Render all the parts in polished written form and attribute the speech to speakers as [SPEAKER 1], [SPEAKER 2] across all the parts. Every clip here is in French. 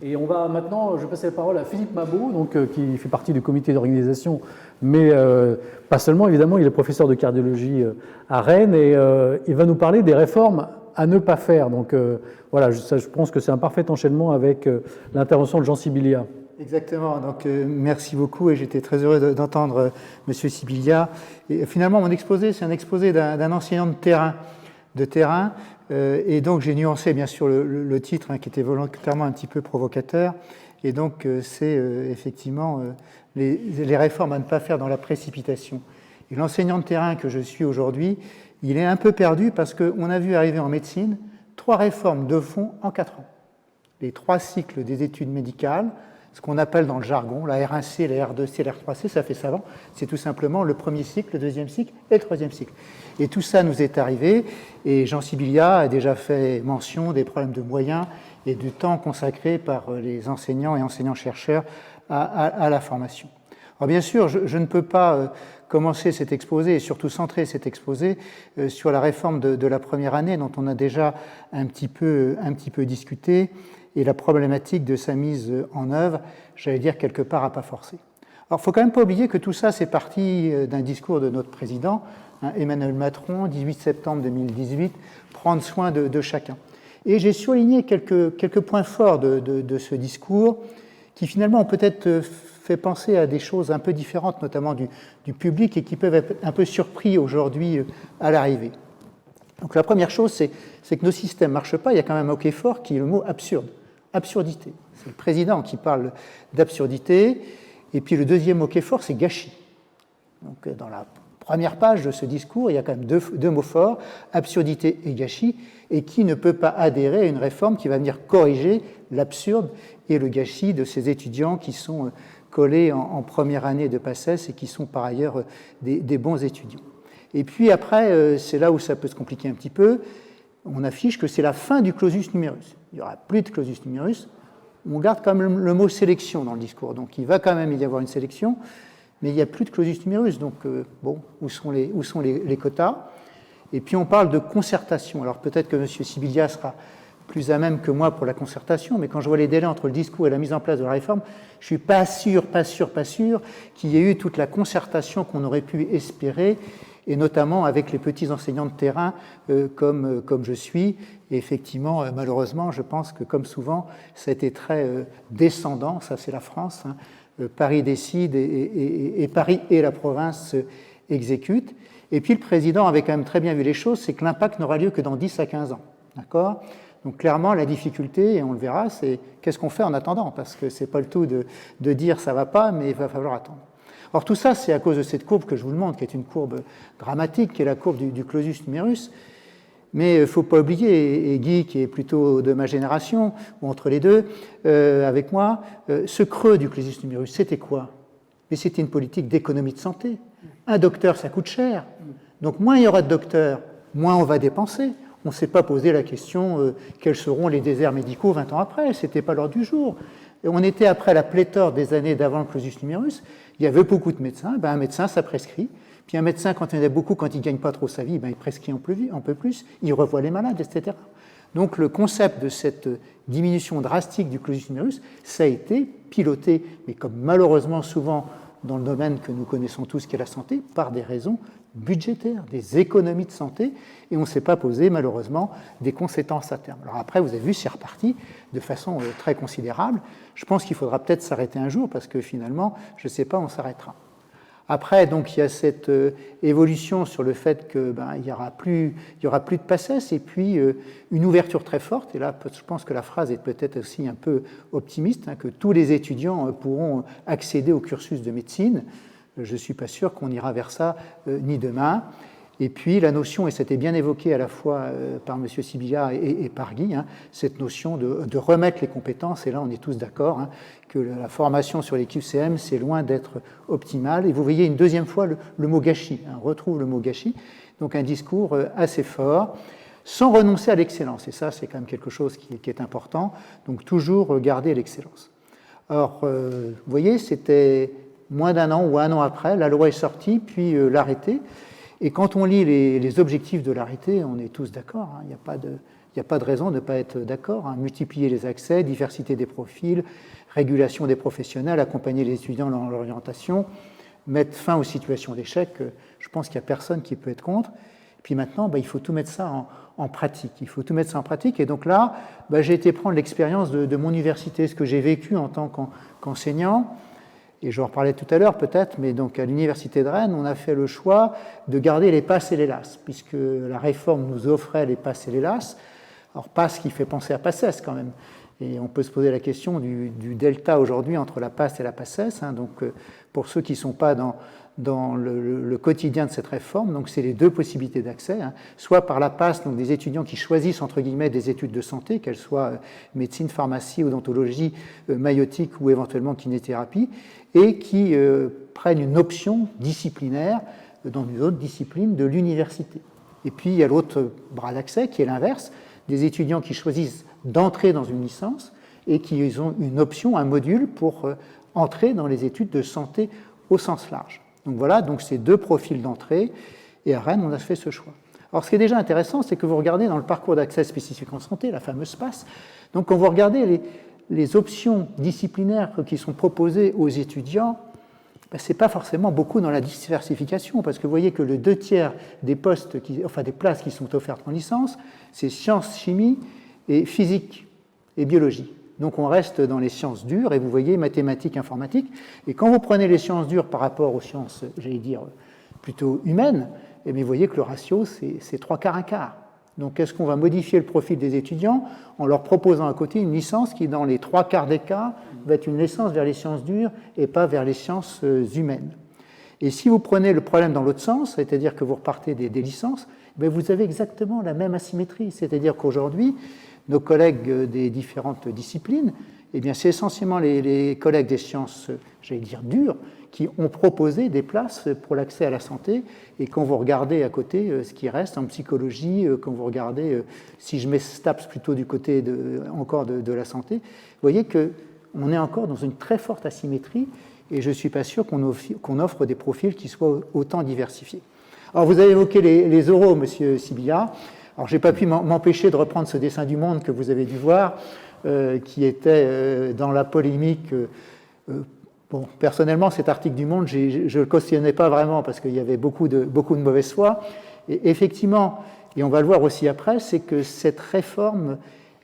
[SPEAKER 1] Et on va maintenant, je vais passer la parole à Philippe Mabot, donc, qui fait partie du comité d'organisation, mais pas seulement, évidemment, il est professeur de cardiologie à Rennes, et il va nous parler des réformes à ne pas faire. Donc voilà, je pense que c'est un parfait enchaînement avec l'intervention de Jean Sibilia.
[SPEAKER 2] Exactement, donc merci beaucoup et j'étais très heureux d'entendre M. Sibilia. Et finalement, mon exposé, c'est un exposé d'un enseignant de terrain, et donc j'ai nuancé bien sûr le titre qui était volontairement un petit peu provocateur, et donc c'est effectivement les réformes à ne pas faire dans la précipitation. Et l'enseignant de terrain que je suis aujourd'hui, il est un peu perdu parce qu'on a vu arriver en médecine 3 réformes de fond en 4 ans. Les 3 cycles des études médicales, ce qu'on appelle dans le jargon, la R1C, la R2C, la R3C, ça fait savant, c'est tout simplement le premier cycle, le deuxième cycle et le troisième cycle. Et tout ça nous est arrivé, et Jean Sibilia a déjà fait mention des problèmes de moyens et du temps consacré par les enseignants et enseignants-chercheurs à la formation. Alors bien sûr, je ne peux pas commencer cet exposé, et surtout centrer cet exposé sur la réforme de la première année, dont on a déjà un petit peu discuté, et la problématique de sa mise en œuvre, j'allais dire quelque part à pas forcer. Alors, il ne faut quand même pas oublier que tout ça, c'est parti d'un discours de notre président, Emmanuel Macron, 18 septembre 2018, prendre soin de chacun. Et j'ai souligné quelques points forts de ce discours qui finalement ont peut-être fait penser à des choses un peu différentes, notamment du public, et qui peuvent être un peu surpris aujourd'hui à l'arrivée. Donc la première chose, c'est que nos systèmes ne marchent pas. Il y a quand même un mot qui est fort, qui est le mot absurde. Absurdité. C'est le président qui parle d'absurdité. Et puis le deuxième mot qui est fort, c'est gâchis. Donc dans la première page de ce discours, il y a quand même deux mots forts, absurdité et gâchis, et qui ne peut pas adhérer à une réforme qui va venir corriger l'absurde et le gâchis de ces étudiants qui sont collés en première année de PACES et qui sont par ailleurs des bons étudiants. Et puis après, c'est là où ça peut se compliquer un petit peu, on affiche que c'est la fin du clausus numerus. Il n'y aura plus de clausus numerus. On garde quand même le mot sélection dans le discours. Donc il va quand même y avoir une sélection, mais il n'y a plus de clausus numerus. Donc bon, où sont les quotas? Et puis on parle de concertation. Alors peut-être que M. Sibilia sera plus à même que moi pour la concertation, mais quand je vois les délais entre le discours et la mise en place de la réforme, je ne suis pas sûr qu'il y ait eu toute la concertation qu'on aurait pu espérer, et notamment avec les petits enseignants de terrain comme je suis. Et effectivement, malheureusement, je pense que comme souvent, ça a été très descendant, ça c'est la France, Paris décide et Paris et la province exécutent. Et puis le président avait quand même très bien vu les choses, c'est que l'impact n'aura lieu que dans 10 à 15 ans. D'accord ? Donc clairement, la difficulté, et on le verra, c'est qu'est-ce qu'on fait en attendant, parce que ce n'est pas le tout de dire ça ne va pas, mais il va falloir attendre. Or tout ça, c'est à cause de cette courbe que je vous le montre, qui est une courbe dramatique, qui est la courbe du clausus numerus. Mais il ne faut pas oublier, et Guy, qui est plutôt de ma génération, ou entre les deux, avec moi, ce creux du clausus numerus, c'était quoi? Mais c'était une politique d'économie de santé. Un docteur, ça coûte cher. Donc moins il y aura de docteurs, moins on va dépenser. On ne s'est pas posé la question quels seront les déserts médicaux 20 ans après. Ce n'était pas l'ordre du jour. Et on était après la pléthore des années d'avant le clausus numerus. Il y avait beaucoup de médecins. Un médecin, ça prescrit. Puis un médecin, quand il y en a beaucoup, quand il ne gagne pas trop sa vie, il prescrit un peu plus. Il revoit les malades, etc. Donc le concept de cette diminution drastique du clausus numerus, ça a été piloté, mais comme malheureusement souvent dans le domaine que nous connaissons tous, qui est la santé, par des raisons budgétaires, des économies de santé, et on ne s'est pas posé malheureusement des conséquences à terme. Alors après, vous avez vu, c'est reparti de façon très considérable. Je pense qu'il faudra peut-être s'arrêter un jour, parce que finalement, je ne sais pas, on s'arrêtera. Après, donc, il y a cette évolution sur le fait qu'il n'y aura plus de PACES, et puis une ouverture très forte, et là, je pense que la phrase est peut-être aussi un peu optimiste, que tous les étudiants pourront accéder au cursus de médecine. Je ne suis pas sûr qu'on ira vers ça ni demain. Et puis la notion, et c'était bien évoqué à la fois par M. Sibilia et par Guy, cette notion de remettre les compétences, et là on est tous d'accord, que la formation sur les QCM, c'est loin d'être optimale. Et vous voyez une deuxième fois le mot gâchis, on retrouve le mot gâchis, donc un discours assez fort, sans renoncer à l'excellence. Et ça, c'est quand même quelque chose qui est important, donc toujours garder l'excellence. Or, vous voyez, c'était moins d'un an ou un an après, la loi est sortie, puis l'arrêté. Et quand on lit les objectifs de l'arrêté, on est tous d'accord, il n'y Il n'y a pas de raison de ne pas être d'accord, hein. Multiplier les accès, diversité des profils, régulation des professionnels, accompagner les étudiants dans leur orientation, mettre fin aux situations d'échec, je pense qu'il n'y a personne qui peut être contre. Et puis maintenant, il faut tout mettre ça en pratique. Il faut tout mettre ça en pratique. Et donc là, j'ai été prendre l'expérience de mon université, ce que j'ai vécu en tant qu'enseignant. Et je en reparlais tout à l'heure peut-être, mais donc à l'université de Rennes, on a fait le choix de garder les PASS et les LAS, puisque la réforme nous offrait les PASS et les LAS. Alors PASS qui fait penser à PACES quand même. Et on peut se poser la question du delta aujourd'hui entre la PASS et la PACES. Hein. Donc pour ceux qui ne sont pas dans le quotidien de cette réforme, donc c'est les deux possibilités d'accès, hein. Soit par la PASS, donc des étudiants qui choisissent entre guillemets des études de santé, qu'elles soient médecine, pharmacie, odontologie, maïotique ou éventuellement kinésithérapie, et qui prennent une option disciplinaire dans une autre discipline de l'université. Et puis il y a l'autre bras d'accès qui est l'inverse, des étudiants qui choisissent d'entrer dans une licence et qui ont une option, un module pour entrer dans les études de santé au sens large. Donc voilà, donc ces deux profils d'entrée, et à Rennes, on a fait ce choix. Alors ce qui est déjà intéressant, c'est que vous regardez dans le parcours d'accès spécifique en santé, la fameuse PASS, donc quand vous regardez les options disciplinaires qui sont proposées aux étudiants, ce n'est pas forcément beaucoup dans la diversification, parce que vous voyez que le 2/3 des postes, des places qui sont offertes en licence, c'est sciences, chimie et physique et biologie. Donc on reste dans les sciences dures, et vous voyez mathématiques, informatique. Et quand vous prenez les sciences dures par rapport aux sciences, j'allais dire, plutôt humaines, vous voyez que le ratio, c'est 3/4, 1/4. Donc est-ce qu'on va modifier le profil des étudiants en leur proposant à côté une licence qui, dans les 3/4 des cas, va être une licence vers les sciences dures et pas vers les sciences humaines. Et si vous prenez le problème dans l'autre sens, c'est-à-dire que vous repartez des licences, vous avez exactement la même asymétrie. C'est-à-dire qu'aujourd'hui, nos collègues des différentes disciplines, c'est essentiellement les collègues des sciences, j'allais dire dures, qui ont proposé des places pour l'accès à la santé. Et quand vous regardez à côté ce qui reste en psychologie, quand vous regardez, si je mets STAPS plutôt du côté de la santé, vous voyez qu'on est encore dans une très forte asymétrie, et je ne suis pas sûr qu'on offre des profils qui soient autant diversifiés. Alors vous avez évoqué les oraux, Monsieur Sibilla. Alors je n'ai pas pu m'empêcher de reprendre ce dessin du Monde que vous avez dû voir, qui était dans la polémique. Bon, personnellement, cet article du Monde, je ne le cautionnais pas vraiment parce qu'il y avait beaucoup de mauvaise foi. Et effectivement, et on va le voir aussi après, c'est que cette réforme,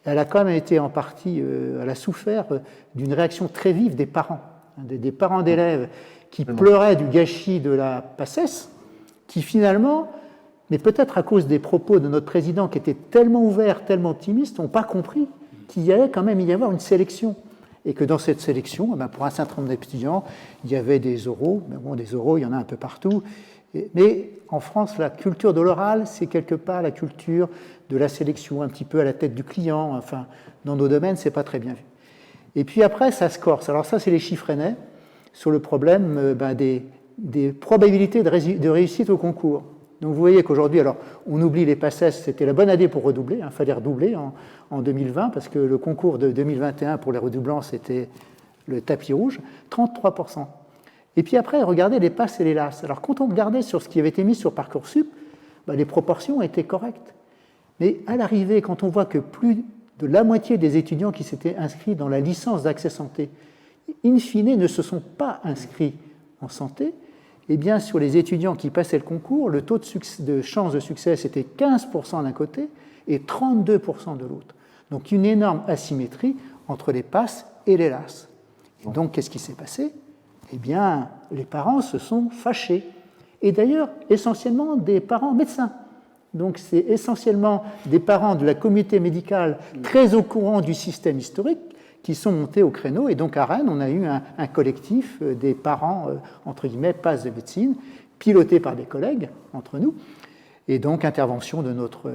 [SPEAKER 2] elle a quand même été en partie, elle a souffert d'une réaction très vive des parents, des parents d'élèves qui pleuraient du gâchis de la PACES, qui finalement, mais peut-être à cause des propos de notre président qui était tellement ouvert, tellement optimiste, n'ont pas compris qu'il allait quand même y avoir une sélection. Et que dans cette sélection, pour un certain nombre d'étudiants, il y avait des oraux. Mais bon, des oraux, il y en a un peu partout. Mais en France, la culture de l'oral, c'est quelque part la culture de la sélection, un petit peu à la tête du client. Enfin, dans nos domaines, c'est pas très bien vu. Et puis après, ça se corse. Alors ça, c'est les chiffres rennais sur le problème des probabilités de réussite au concours. Donc vous voyez qu'aujourd'hui, alors on oublie les PACES, c'était la bonne année pour redoubler, il fallait redoubler en 2020, parce que le concours de 2021 pour les redoublants, c'était le tapis rouge, 33%. Et puis après, regardez les PASS et les LAS. Alors quand on regardait sur ce qui avait été mis sur Parcoursup, les proportions étaient correctes. Mais à l'arrivée, quand on voit que plus de la moitié des étudiants qui s'étaient inscrits dans la licence d'accès santé, in fine, ne se sont pas inscrits en santé, sur les étudiants qui passaient le concours, le taux de chance de succès, c'était 15% d'un côté et 32% de l'autre. Donc une énorme asymétrie entre les PASS et les LAS. Et donc qu'est-ce qui s'est passé ? Les parents se sont fâchés. Et d'ailleurs, essentiellement des parents médecins. Donc c'est essentiellement des parents de la communauté médicale très au courant du système historique qui sont montés au créneau. Et donc à Rennes, on a eu un collectif des parents, entre guillemets, PASS de médecine, piloté par des collègues entre nous. Et donc intervention de notre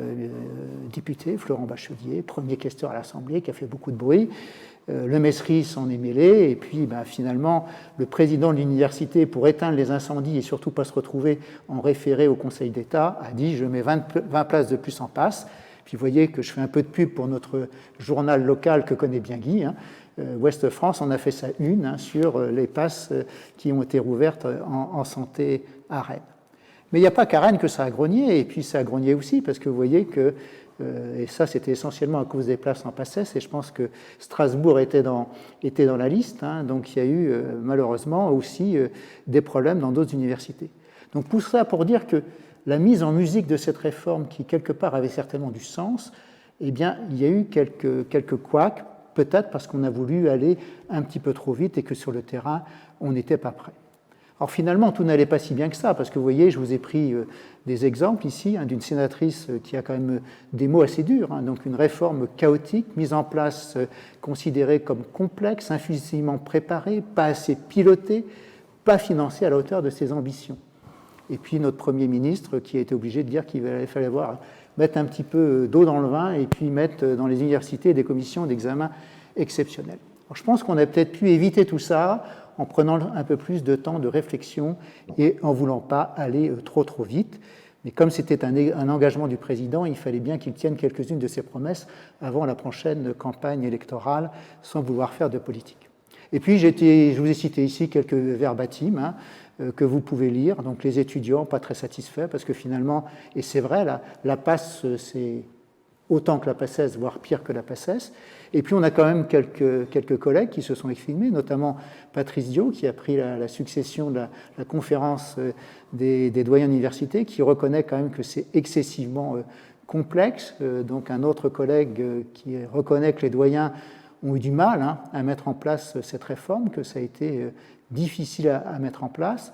[SPEAKER 2] député, Florent Bachelier, premier questeur à l'Assemblée, qui a fait beaucoup de bruit. Le MESRI s'en est mêlé. Et puis finalement, le président de l'université, pour éteindre les incendies et surtout pas se retrouver en référé au Conseil d'État, a dit « je mets 20 places de plus en PASS ». Puis vous voyez que je fais un peu de pub pour notre journal local que connaît bien Guy. Ouest France, on a fait ça sur les PASS qui ont été rouvertes en santé à Rennes. Mais il n'y a pas qu'à Rennes que ça a grogné, et puis ça a grogné aussi parce que vous voyez que Et ça, c'était essentiellement à cause des places en PACES, et je pense que Strasbourg était dans la liste, hein, donc il y a eu malheureusement aussi des problèmes dans d'autres universités. Donc tout ça pour dire que la mise en musique de cette réforme, qui quelque part avait certainement du sens, eh bien, il y a eu quelques couacs, peut-être parce qu'on a voulu aller un petit peu trop vite et que sur le terrain, on n'était pas prêt. Alors finalement, tout n'allait pas si bien que ça, parce que vous voyez, je vous ai pris des exemples ici, hein, d'une sénatrice qui a quand même des mots assez durs, hein, donc une réforme chaotique, mise en place, considérée comme complexe, insuffisamment préparée, pas assez pilotée, pas financée à la hauteur de ses ambitions. Et puis notre Premier ministre qui a été obligé de dire qu'il fallait mettre un petit peu d'eau dans le vin et puis mettre dans les universités des commissions d'examen exceptionnelles. Alors, je pense qu'on a peut-être pu éviter tout ça en prenant un peu plus de temps de réflexion et en ne voulant pas aller trop vite. Mais comme c'était un engagement du président, il fallait bien qu'il tienne quelques-unes de ses promesses avant la prochaine campagne électorale, sans vouloir faire de politique. Et puis, je vous ai cité ici quelques verbatim, hein, que vous pouvez lire. Donc, les étudiants, pas très satisfaits, parce que finalement, et c'est vrai, la PACE, c'est autant que la PACES, voire pire que la PACES. Et puis, on a quand même quelques collègues qui se sont exprimés, notamment Patrice Diot, qui a pris la succession de la conférence des doyens d'université, qui reconnaît quand même que c'est excessivement complexe. Donc, un autre collègue qui reconnaît que les doyens ont eu du mal, hein, à mettre en place cette réforme, que ça a été difficile à mettre en place.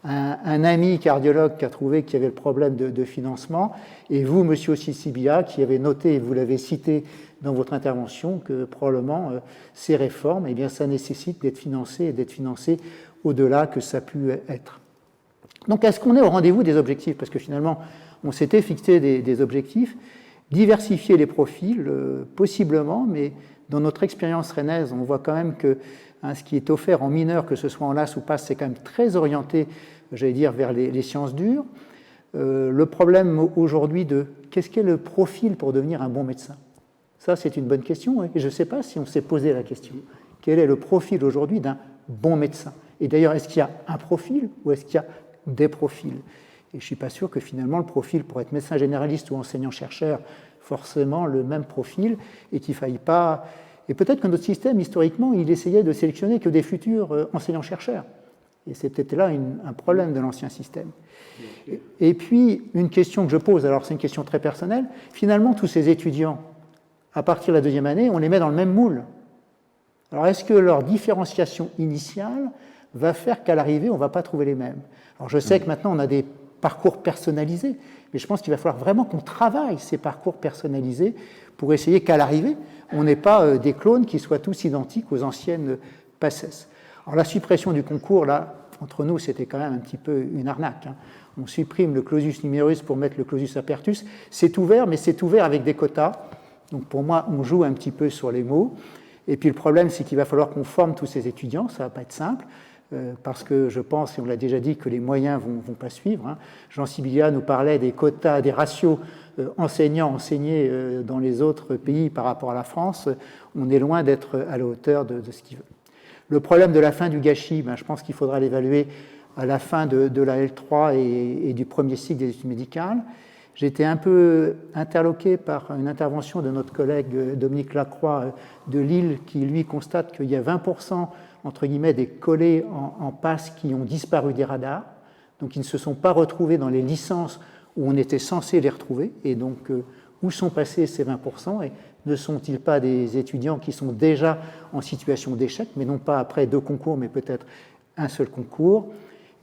[SPEAKER 2] Un ami cardiologue qui a trouvé qu'il y avait le problème de financement, et vous, monsieur Sibilla, qui avez noté, et vous l'avez cité dans votre intervention, que probablement ces réformes, eh bien, ça nécessite d'être financé et d'être financé au-delà que ça a pu être. Donc, est-ce qu'on est au rendez-vous des objectifs? Parce que finalement, on s'était fixé des objectifs, diversifier les profils, possiblement, mais dans notre expérience rennaise, on voit quand même que ce qui est offert en mineur, que ce soit en LAS ou PAS, c'est quand même très orienté, j'allais dire, vers les sciences dures. Le problème aujourd'hui de qu'est-ce qu'est le profil pour devenir un bon médecin? Ça, c'est une bonne question, et je ne sais pas si on s'est posé la question. Quel est le profil aujourd'hui d'un bon médecin? Et d'ailleurs, est-ce qu'il y a un profil ou est-ce qu'il y a des profils? Et je ne suis pas sûr que finalement le profil pour être médecin généraliste ou enseignant-chercheur, forcément le même profil, et qu'il ne faille pas... Et peut-être que notre système, historiquement, il essayait de sélectionner que des futurs enseignants-chercheurs. Et c'est peut-être là un problème de l'ancien système. Et puis, une question que je pose, alors c'est une question très personnelle, finalement, tous ces étudiants, à partir de la deuxième année, on les met dans le même moule. Alors, est-ce que leur différenciation initiale va faire qu'à l'arrivée, on ne va pas trouver les mêmes? Alors, je sais que maintenant, on a des parcours personnalisés, mais je pense qu'il va falloir vraiment qu'on travaille ces parcours personnalisés pour essayer qu'à l'arrivée, on n'ait pas des clones qui soient tous identiques aux anciennes PACES. Alors la suppression du concours, là, entre nous, c'était quand même un petit peu une arnaque, hein. On supprime le clausus numerus pour mettre le clausus apertus. C'est ouvert, mais c'est ouvert avec des quotas. Donc pour moi, on joue un petit peu sur les mots. Et puis le problème, c'est qu'il va falloir qu'on forme tous ces étudiants. Ça ne va pas être simple, parce que je pense, et on l'a déjà dit, que les moyens ne vont pas suivre, hein. Jean Sibilla nous parlait des quotas, des ratios enseignants enseignés dans les autres pays par rapport à la France. On est loin d'être à la hauteur de ce qu'il veut. Le problème de la fin du gâchis, je pense qu'il faudra l'évaluer à la fin de la L3 et du premier cycle des études médicales. J'ai été un peu interloqué par une intervention de notre collègue Dominique Lacroix de Lille, qui lui constate qu'il y a 20% entre guillemets des collés en PAS qui ont disparu des radars, donc ils ne se sont pas retrouvés dans les licences où on était censé les retrouver, et donc où sont passés ces 20%, et ne sont-ils pas des étudiants qui sont déjà en situation d'échec, mais non pas après 2 concours, mais peut-être un seul concours?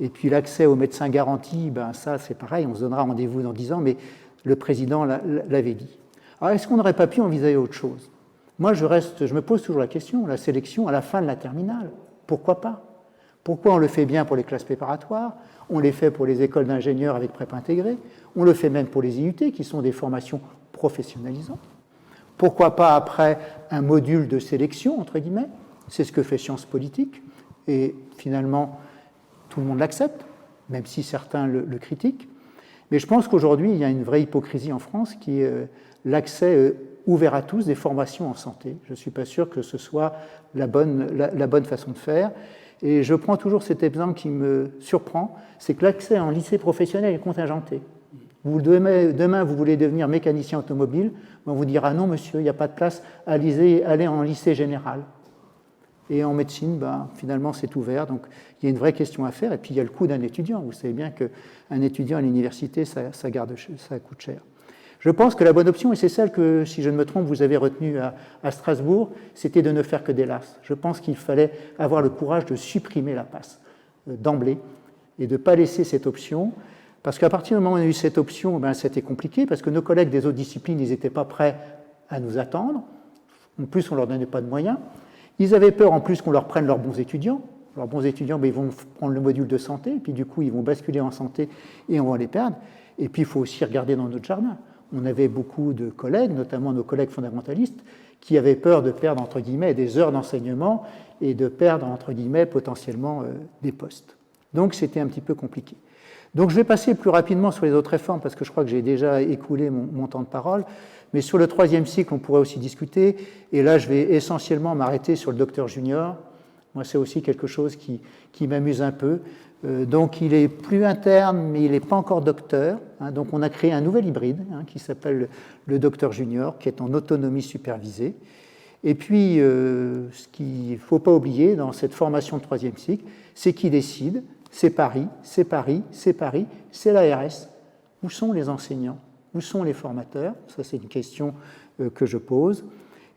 [SPEAKER 2] Et puis l'accès aux médecins garantis, ça c'est pareil, on se donnera rendez-vous dans 10 ans, mais le président l'avait dit. Alors est-ce qu'on n'aurait pas pu envisager autre chose? Moi je me pose toujours la question, la sélection à la fin de la terminale, pourquoi pas? Pourquoi on le fait bien pour les classes préparatoires? On les fait pour les écoles d'ingénieurs avec prépa intégrée, on le fait même pour les IUT qui sont des formations professionnalisantes. Pourquoi pas après un module de sélection, entre guillemets? C'est ce que fait Sciences Politiques, et finalement tout le monde l'accepte, même si certains le critiquent. Mais je pense qu'aujourd'hui, il y a une vraie hypocrisie en France qui est l'accès ouvert à tous des formations en santé. Je ne suis pas sûr que ce soit la bonne façon de faire. Et je prends toujours cet exemple qui me surprend, c'est que l'accès en lycée professionnel est contingenté. Demain, vous voulez devenir mécanicien automobile, on vous dira non, monsieur, il n'y a pas de place, allez en lycée général. Et en médecine, finalement, c'est ouvert. Donc, il y a une vraie question à faire. Et puis, il y a le coût d'un étudiant. Vous savez bien qu'un étudiant à l'université, ça coûte cher. Je pense que la bonne option, et c'est celle que, si je ne me trompe, vous avez retenue à Strasbourg, c'était de ne faire que des LAS. Je pense qu'il fallait avoir le courage de supprimer la passe d'emblée et de ne pas laisser cette option. Parce qu'à partir du moment où on a eu cette option, c'était compliqué, parce que nos collègues des autres disciplines, ils n'étaient pas prêts à nous attendre. En plus, on ne leur donnait pas de moyens. Ils avaient peur en plus qu'on leur prenne leurs bons étudiants. Leurs bons étudiants, ils vont prendre le module de santé, puis du coup, ils vont basculer en santé et on va les perdre. Et puis, il faut aussi regarder dans notre jardin. On avait beaucoup de collègues, notamment nos collègues fondamentalistes, qui avaient peur de perdre, entre guillemets, des heures d'enseignement et de perdre, entre guillemets, potentiellement des postes. Donc, c'était un petit peu compliqué. Donc, je vais passer plus rapidement sur les autres réformes, parce que je crois que j'ai déjà écoulé mon temps de parole. Mais sur le troisième cycle, on pourrait aussi discuter. Et là, je vais essentiellement m'arrêter sur le docteur junior. Moi, c'est aussi quelque chose qui m'amuse un peu. Donc, il est plus interne, mais il n'est pas encore docteur. Donc, on a créé un nouvel hybride qui s'appelle le docteur junior, qui est en autonomie supervisée. Et puis, ce qu'il ne faut pas oublier dans cette formation de troisième cycle, c'est qui décide. C'est Paris, c'est Paris, c'est Paris, c'est l'ARS. Où sont les enseignants? Où sont les formateurs? Ça, c'est une question que je pose.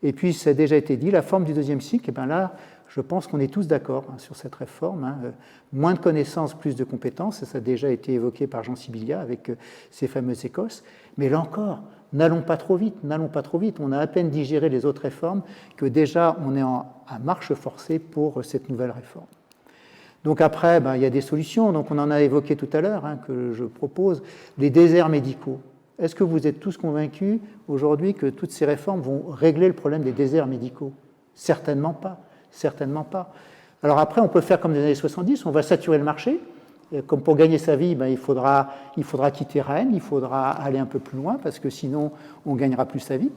[SPEAKER 2] Et puis, ça a déjà été dit, la forme du deuxième cycle, là, je pense qu'on est tous d'accord sur cette réforme. Moins de connaissances, plus de compétences, ça a déjà été évoqué par Jean Sibilia avec ces fameuses Écosses. Mais là encore, n'allons pas trop vite, n'allons pas trop vite. On a à peine digéré les autres réformes que déjà on est à marche forcée pour cette nouvelle réforme. Donc après, il y a des solutions. Donc on en a évoqué tout à l'heure, que je propose, les déserts médicaux. Est-ce que vous êtes tous convaincus aujourd'hui que toutes ces réformes vont régler le problème des déserts médicaux? Certainement pas. Certainement pas. Alors après, on peut faire comme dans les années 70, on va saturer le marché. Comme pour gagner sa vie, il faudra quitter Rennes, il faudra aller un peu plus loin, parce que sinon, on ne gagnera plus sa vie.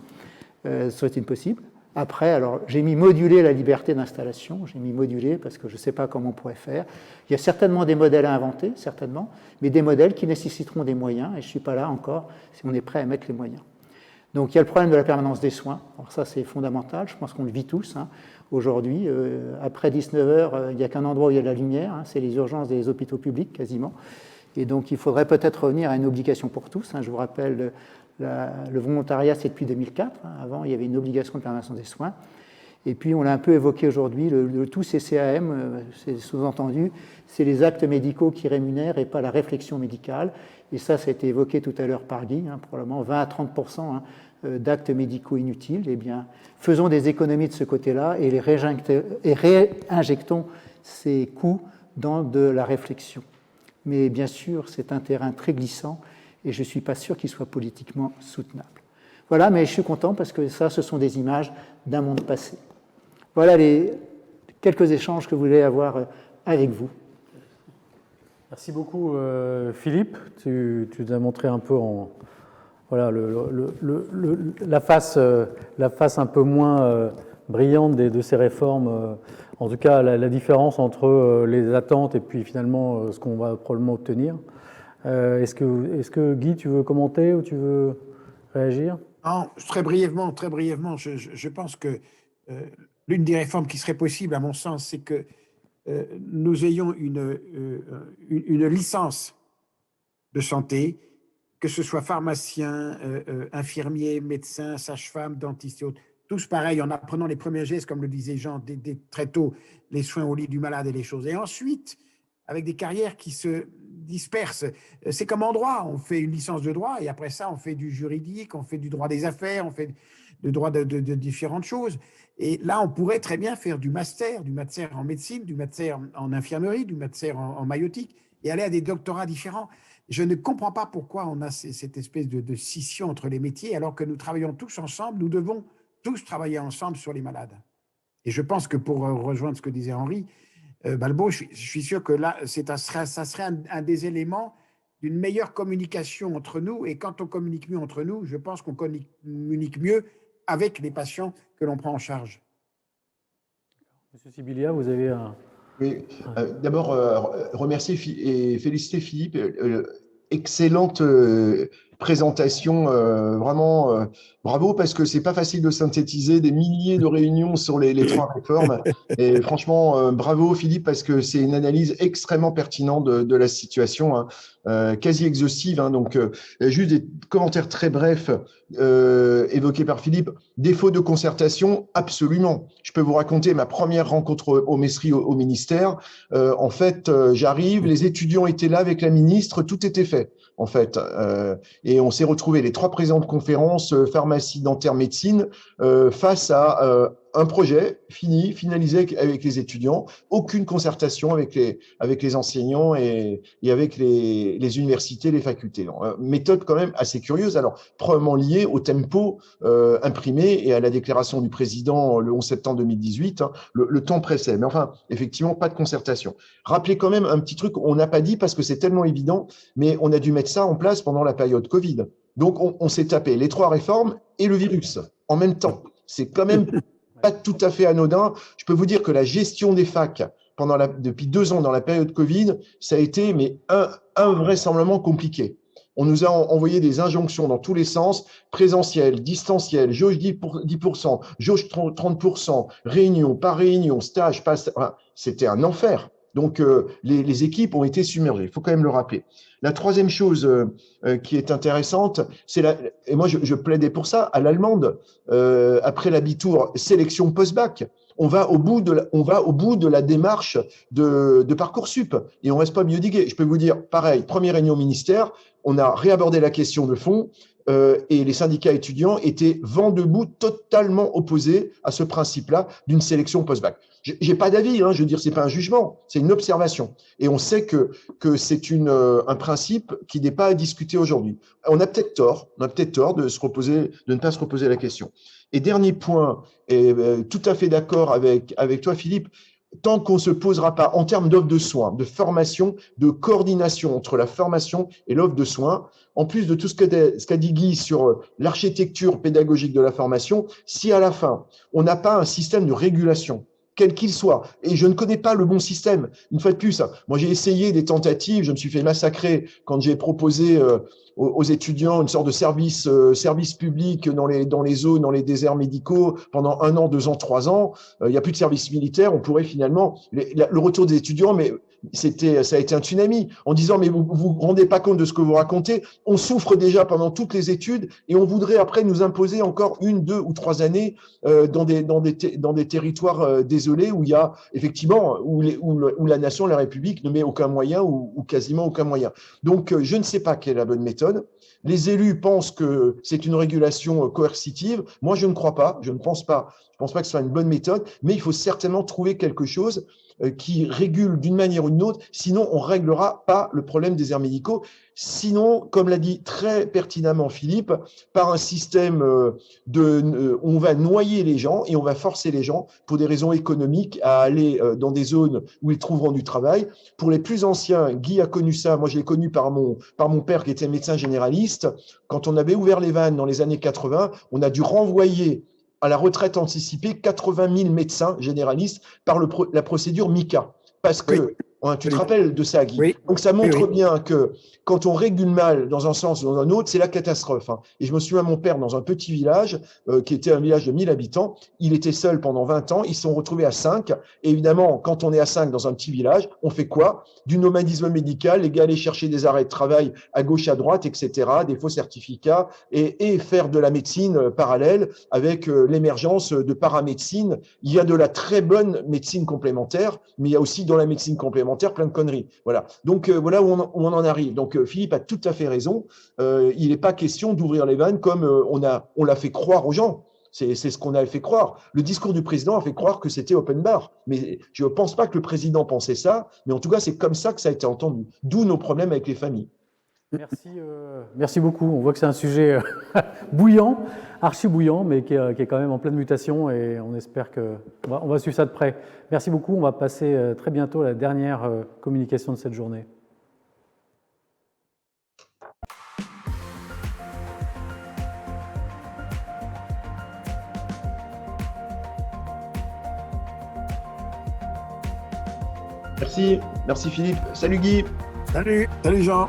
[SPEAKER 2] Ça serait impossible. Après, alors, j'ai mis moduler la liberté d'installation, j'ai mis moduler parce que je ne sais pas comment on pourrait faire. Il y a certainement des modèles à inventer, certainement, mais des modèles qui nécessiteront des moyens, et je ne suis pas là encore si on est prêt à mettre les moyens. Donc il y a le problème de la permanence des soins. Alors ça, c'est fondamental, je pense qu'on le vit tous. Aujourd'hui, après 19 heures, il n'y a qu'un endroit où il y a de la lumière, c'est les urgences des hôpitaux publics, quasiment. Et donc il faudrait peut-être revenir à une obligation pour tous. Je vous rappelle, le volontariat, c'est depuis 2004. Avant, il y avait une obligation de permanence des soins. Et puis, on l'a un peu évoqué aujourd'hui, le tout CCAM, c'est sous-entendu, c'est les actes médicaux qui rémunèrent et pas la réflexion médicale. Et ça a été évoqué tout à l'heure par Guy, probablement 20 à 30% d'actes médicaux inutiles. Eh bien, faisons des économies de ce côté-là et réinjectons ces coûts dans de la réflexion. Mais bien sûr, c'est un terrain très glissant et je ne suis pas sûr qu'il soit politiquement soutenable. Voilà, mais je suis content parce que ça, ce sont des images d'un monde passé. Voilà les quelques échanges que je voulais avoir avec vous.
[SPEAKER 1] Merci beaucoup, Philippe. Tu nous as montré un peu voilà, la face un peu moins brillante de ces réformes. En tout cas, la différence entre les attentes et puis finalement ce qu'on va probablement obtenir. Est-ce que Guy, tu veux commenter ou tu veux réagir?
[SPEAKER 3] Non, très brièvement, je pense que l'une des réformes qui serait possible, à mon sens, c'est que nous ayons une licence de santé, que ce soit pharmacien, infirmier, médecin, sage-femme, dentiste et autres, tous pareils, en apprenant les premiers gestes, comme le disait Jean, très tôt, les soins au lit du malade et les choses. Et ensuite, avec des carrières qui se dispersent. C'est comme en droit, on fait une licence de droit et après ça, on fait du juridique, on fait du droit des affaires, on fait du droit de différentes choses. Et là, on pourrait très bien faire du master en médecine, du master en infirmerie, du master en maïotique et aller à des doctorats différents. Je ne comprends pas pourquoi on a cette espèce de scission entre les métiers alors que nous travaillons tous ensemble, nous devons tous travailler ensemble sur les malades. Et je pense que pour rejoindre ce que disait Henri, Balbo, je suis sûr que là, ça serait un des éléments d'une meilleure communication entre nous. Et quand on communique mieux entre nous, je pense qu'on communique mieux avec les patients que l'on prend en charge.
[SPEAKER 1] Monsieur Sibilia, vous avez un...
[SPEAKER 4] Oui, d'abord, remercier et féliciter Philippe. excellente présentation, vraiment bravo, parce que c'est pas facile de synthétiser des milliers de réunions sur les 3 réformes. Et franchement, bravo Philippe, parce que c'est une analyse extrêmement pertinente de la situation, hein, quasi exhaustive. Hein, donc, juste des commentaires très brefs évoqués par Philippe. Défaut de concertation, absolument. Je peux vous raconter ma première rencontre au Messeri, au ministère. En fait, j'arrive, les étudiants étaient là avec la ministre, tout était fait. En fait, et on s'est retrouvés, les 3 présidents de conférence, pharmacie, dentaire, médecine, face à un projet finalisé avec les étudiants, aucune concertation avec les enseignants et avec les universités, les facultés. Donc, méthode quand même assez curieuse, alors probablement liée au tempo imprimé et à la déclaration du président le 11 septembre 2018, hein, le temps pressait. Mais enfin, effectivement, pas de concertation. Rappelez quand même un petit truc, on n'a pas dit parce que c'est tellement évident, mais on a dû mettre ça en place pendant la période Covid. Donc, on s'est tapé les 3 réformes et le virus en même temps. C'est quand même pas tout à fait anodin. Je peux vous dire que la gestion des facs depuis 2 ans dans la période Covid, ça a été invraisemblablement compliqué. On nous a envoyé des injonctions dans tous les sens, présentiel, distanciel, jauge 10%, jauge 30%, réunion, pas réunion, stage, pas... Enfin, c'était un enfer. Donc, les équipes ont été submergées. Il faut quand même le rappeler. La troisième chose qui est intéressante, et moi je plaidais pour ça, à l'allemande, après l'abitur, sélection post-bac. On va au bout de la démarche de Parcoursup et on reste pas mieux digué. Je peux vous dire, pareil, première réunion au ministère, on a réabordé la question de fond et les syndicats étudiants étaient vent debout, totalement opposés à ce principe-là d'une sélection post-bac. J'ai pas d'avis, hein, je veux dire, c'est pas un jugement, c'est une observation. Et on sait que c'est un principe qui n'est pas à discuter aujourd'hui. On a peut-être tort de ne pas se reposer la question. Et dernier point, et tout à fait d'accord avec toi, Philippe, tant qu'on ne se posera pas en termes d'offre de soins, de formation, de coordination entre la formation et l'offre de soins, en plus de tout ce qu'a dit Guy sur l'architecture pédagogique de la formation, si à la fin, on n'a pas un système de régulation, quel qu'il soit. Et je ne connais pas le bon système. Une fois de plus, moi j'ai essayé des tentatives, je me suis fait massacrer quand j'ai proposé aux étudiants une sorte de service public dans les zones, dans les déserts médicaux pendant 1 an, 2 ans, 3 ans. Il n'y a plus de service militaire. On pourrait finalement le retour des étudiants, mais ça a été un tsunami en disant mais vous rendez pas compte de ce que vous racontez. On souffre déjà pendant toutes les études et on voudrait après nous imposer encore 1, 2 ou 3 années dans des territoires désolés où il y a effectivement où la nation, la République ne met aucun moyen ou quasiment aucun moyen. Donc je ne sais pas quelle est la bonne méthode. Les élus pensent que c'est une régulation coercitive. Moi, je ne crois pas. Je ne pense pas. Je pense pas que ce soit une bonne méthode, mais il faut certainement trouver quelque chose qui régule d'une manière ou d'une autre. Sinon, on réglera pas le problème des déserts médicaux. Sinon, comme l'a dit très pertinemment Philippe, par un système on va noyer les gens et on va forcer les gens, pour des raisons économiques, à aller dans des zones où ils trouveront du travail. Pour les plus anciens, Guy a connu ça, moi je l'ai connu par mon père qui était médecin généraliste. Quand on avait ouvert les vannes dans les années 80, on a dû renvoyer à la retraite anticipée 80 000 médecins généralistes par la procédure MICA. Parce que, tu te rappelles de ça, Guy. Donc ça montre bien que quand on régule mal dans un sens ou dans un autre, c'est la catastrophe. Et je me souviens, mon père, dans un petit village, qui était un village de 1000 habitants, il était seul pendant 20 ans, ils se sont retrouvés à 5. Et évidemment, quand on est à 5 dans un petit village, on fait quoi? Du nomadisme médical, les gars allaient chercher des arrêts de travail à gauche, à droite, etc., des faux certificats, et faire de la médecine parallèle avec l'émergence de paramédecine. Il y a de la très bonne médecine complémentaire, mais il y a aussi dans la médecine complémentaire plein de conneries. Voilà. Donc voilà où on en arrive. Donc Philippe a tout à fait raison. Il n'est pas question d'ouvrir les vannes comme on l'a fait croire aux gens. C'est ce qu'on a fait croire. Le discours du président a fait croire que c'était open bar. Mais je ne pense pas que le président pensait ça. Mais en tout cas, c'est comme ça que ça a été entendu. D'où nos problèmes avec les familles.
[SPEAKER 1] Merci beaucoup. On voit que c'est un sujet bouillant, archi bouillant, mais qui est quand même en pleine mutation et on espère qu'on va suivre ça de près. Merci beaucoup. On va passer très bientôt à la dernière communication de cette journée.
[SPEAKER 4] Merci Philippe. Salut Guy.
[SPEAKER 3] Salut Jean.